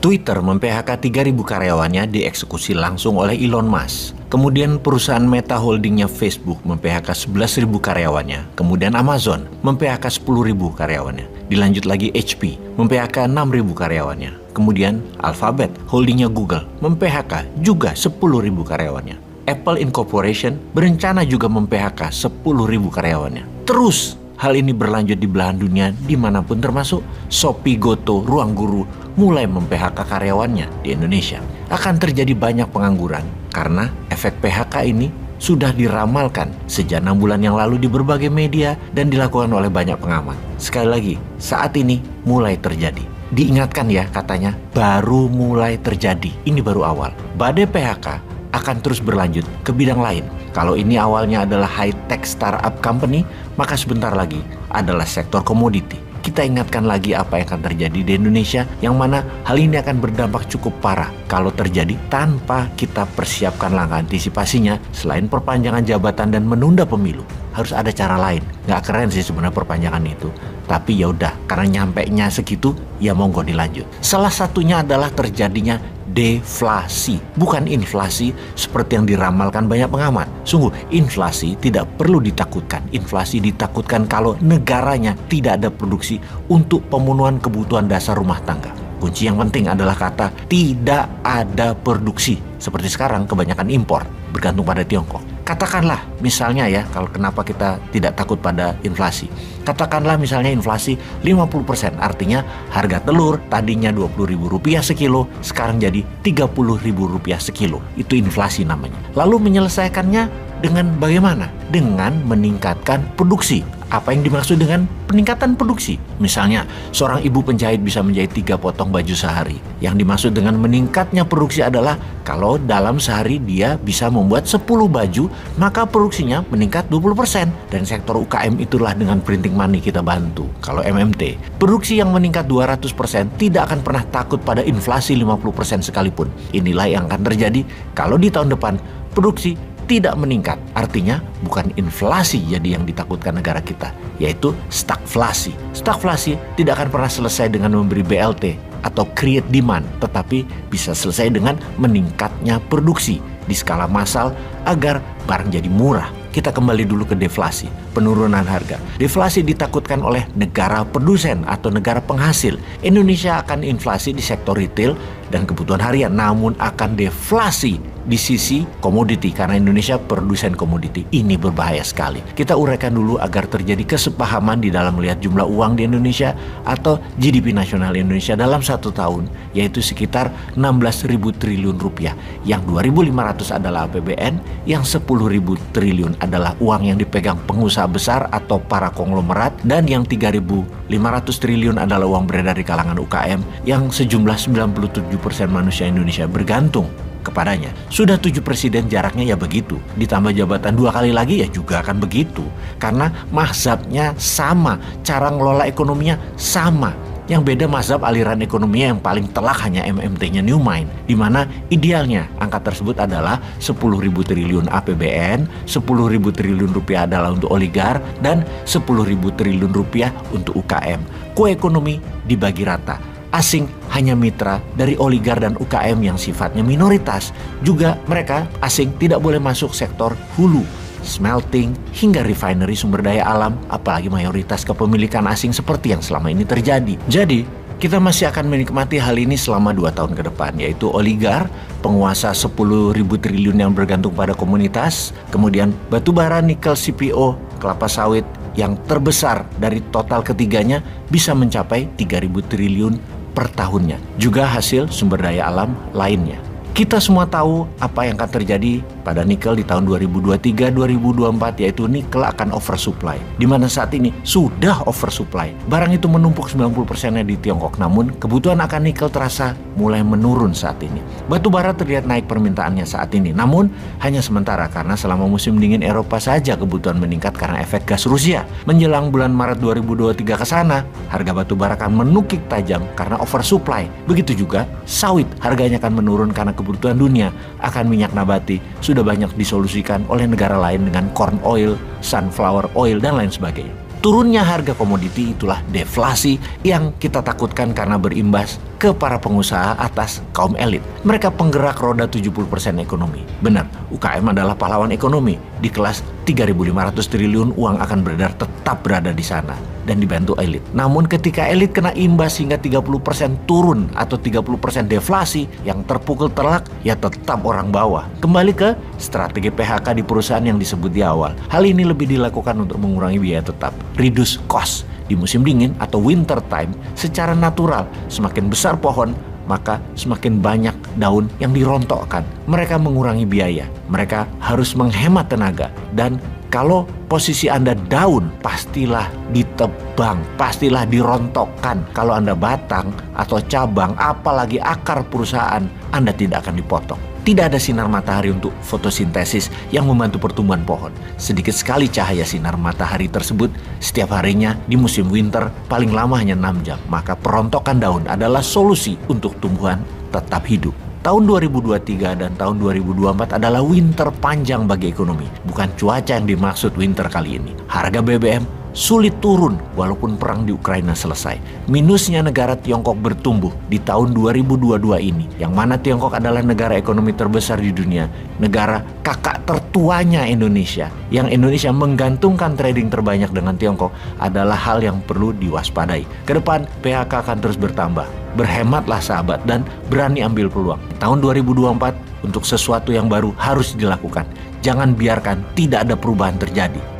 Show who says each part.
Speaker 1: Twitter mem-PHK 3.000 karyawannya dieksekusi langsung oleh Elon Musk. Kemudian perusahaan Meta holdingnya Facebook mem-PHK 11.000 karyawannya. Kemudian Amazon mem-PHK 10.000 karyawannya. Dilanjut lagi HP mem-PHK 6.000 karyawannya. Kemudian Alphabet holdingnya Google mem-PHK juga 10.000 karyawannya. Apple Incorporation berencana juga mem-PHK 10.000 karyawannya. Terus hal ini berlanjut di belahan dunia dimanapun termasuk Shopee, Goto, Ruang Guru mulai mem-PHK karyawannya di Indonesia. Akan terjadi banyak pengangguran karena efek PHK ini sudah diramalkan sejak 6 bulan yang lalu di berbagai media dan dilakukan oleh banyak pengamat. Sekali lagi, saat ini mulai terjadi. Diingatkan ya katanya, baru mulai terjadi. Ini baru awal. Badai PHK akan terus berlanjut ke bidang lain. Kalau ini awalnya adalah high-tech startup company, maka sebentar lagi adalah sektor komoditi. Kita ingatkan lagi apa yang akan terjadi di Indonesia, yang mana hal ini akan berdampak cukup parah kalau terjadi tanpa kita persiapkan langkah antisipasinya. Selain perpanjangan jabatan dan menunda pemilu, harus ada cara lain. Nggak keren sih sebenarnya perpanjangan itu, tapi ya udah, karena nyampenya segitu, ya monggo dilanjut. Salah satunya adalah terjadinya deflasi, bukan inflasi seperti yang diramalkan banyak pengamat. Sungguh, inflasi tidak perlu ditakutkan. Inflasi ditakutkan kalau negaranya tidak ada produksi untuk pemenuhan kebutuhan dasar rumah tangga. Kunci yang penting adalah kata tidak ada produksi. Seperti sekarang kebanyakan impor, bergantung pada Tiongkok. Katakanlah misalnya ya, kalau kenapa kita tidak takut pada inflasi. Katakanlah misalnya inflasi 50%, artinya harga telur tadinya Rp20.000 sekilo, sekarang jadi Rp30.000 sekilo. Itu inflasi namanya. Lalu menyelesaikannya dengan bagaimana? Dengan meningkatkan produksi. Apa yang dimaksud dengan peningkatan produksi? Misalnya, seorang ibu penjahit bisa menjahit 3 potong baju sehari. Yang dimaksud dengan meningkatnya produksi adalah kalau dalam sehari dia bisa membuat 10 baju, maka produksinya meningkat 20%. Dan sektor UKM itulah dengan printing money kita bantu. Kalau MMT, produksi yang meningkat 200% tidak akan pernah takut pada inflasi 50% sekalipun. Inilah yang akan terjadi kalau di tahun depan produksi tidak meningkat. Artinya bukan inflasi jadi yang ditakutkan negara kita, yaitu stagflasi. Stagflasi tidak akan pernah selesai dengan memberi BLT atau create demand, tetapi bisa selesai dengan meningkatnya produksi di skala massal agar barang jadi murah. Kita kembali dulu ke deflasi, penurunan harga. Deflasi ditakutkan oleh negara produsen atau negara penghasil. Indonesia akan inflasi di sektor retail dan kebutuhan harian, namun akan deflasi di sisi komoditi karena Indonesia produsen komoditi. Ini berbahaya sekali. Kita uraikan dulu agar terjadi kesepahaman di dalam melihat jumlah uang di Indonesia atau GDP nasional Indonesia dalam 1 tahun, yaitu sekitar 16.000 triliun rupiah. Yang 2.500 adalah APBN, yang 10.000 triliun adalah uang yang dipegang pengusaha besar atau para konglomerat, dan yang 3.500 triliun adalah uang beredar di kalangan UKM yang sejumlah 97% manusia Indonesia bergantung kepadanya. Sudah 7 presiden jaraknya ya begitu. Ditambah jabatan 2 kali lagi ya juga akan begitu. Karena mazhabnya sama, cara ngelola ekonominya sama. Yang beda mazhab aliran ekonominya yang paling telak hanya MMT-nya New Mind, di mana idealnya angka tersebut adalah 10.000 triliun APBN, 10.000 triliun rupiah adalah untuk oligar, dan 10.000 triliun rupiah untuk UKM. Kue ekonomi dibagi rata. Asing hanya mitra dari oligar dan UKM yang sifatnya minoritas. Juga mereka asing tidak boleh masuk sektor hulu, smelting, hingga refinery sumber daya alam, apalagi mayoritas kepemilikan asing seperti yang selama ini terjadi. Jadi, kita masih akan menikmati hal ini selama 2 tahun ke depan, yaitu oligar, penguasa 10.000 triliun yang bergantung pada komunitas, kemudian batubara, nikel, CPO, kelapa sawit yang terbesar dari total ketiganya bisa mencapai 3.000 triliun per tahunnya. Juga hasil sumber daya alam lainnya. Kita semua tahu apa yang akan terjadi pada nikel di tahun 2023-2024, yaitu nikel akan oversupply. Di mana saat ini sudah oversupply. Barang itu menumpuk 90%-nya di Tiongkok, namun kebutuhan akan nikel terasa mulai menurun saat ini. Batu bara terlihat naik permintaannya saat ini, namun hanya sementara karena selama musim dingin Eropa saja kebutuhan meningkat karena efek gas Rusia. Menjelang bulan Maret 2023 ke sana, harga batu bara akan menukik tajam karena oversupply. Begitu juga sawit, harganya akan menurun karena kebutuhan dunia akan minyak nabati sudah banyak disolusikan oleh negara lain dengan corn oil, sunflower oil, dan lain sebagainya. Turunnya harga komoditi itulah deflasi yang kita takutkan karena berimbas ke para pengusaha atas kaum elit. Mereka penggerak roda 70% ekonomi. Benar, UKM adalah pahlawan ekonomi. Di kelas 3.500 triliun uang akan beredar tetap berada di sana dan dibantu elit. Namun ketika elit kena imbas hingga 30% turun atau 30% deflasi, yang terpukul telak ya tetap orang bawah. Kembali ke strategi PHK di perusahaan yang disebut di awal. Hal ini lebih dilakukan untuk mengurangi biaya tetap, reduce cost. Di musim dingin atau winter time, secara natural semakin besar pohon, maka semakin banyak daun yang dirontokkan. Mereka mengurangi biaya, mereka harus menghemat tenaga. Dan kalau posisi Anda daun, pastilah ditebang, pastilah dirontokkan. Kalau Anda batang atau cabang, apalagi akar perusahaan, Anda tidak akan dipotong. Tidak ada sinar matahari untuk fotosintesis yang membantu pertumbuhan pohon. Sedikit sekali cahaya sinar matahari tersebut setiap harinya di musim winter, paling lama hanya 6 jam. Maka perontokan daun adalah solusi untuk tumbuhan tetap hidup. Tahun 2023 dan tahun 2024 adalah winter panjang bagi ekonomi. Bukan cuaca yang dimaksud winter kali ini. Harga BBM sulit turun walaupun perang di Ukraina selesai. Minusnya negara Tiongkok bertumbuh di tahun 2022 ini. Yang mana Tiongkok adalah negara ekonomi terbesar di dunia. Negara kakak tertuanya Indonesia. Yang Indonesia menggantungkan trading terbanyak dengan Tiongkok adalah hal yang perlu diwaspadai. Kedepan PHK akan terus bertambah. Berhematlah sahabat dan berani ambil peluang. Tahun 2024 untuk sesuatu yang baru harus dilakukan. Jangan biarkan tidak ada perubahan terjadi.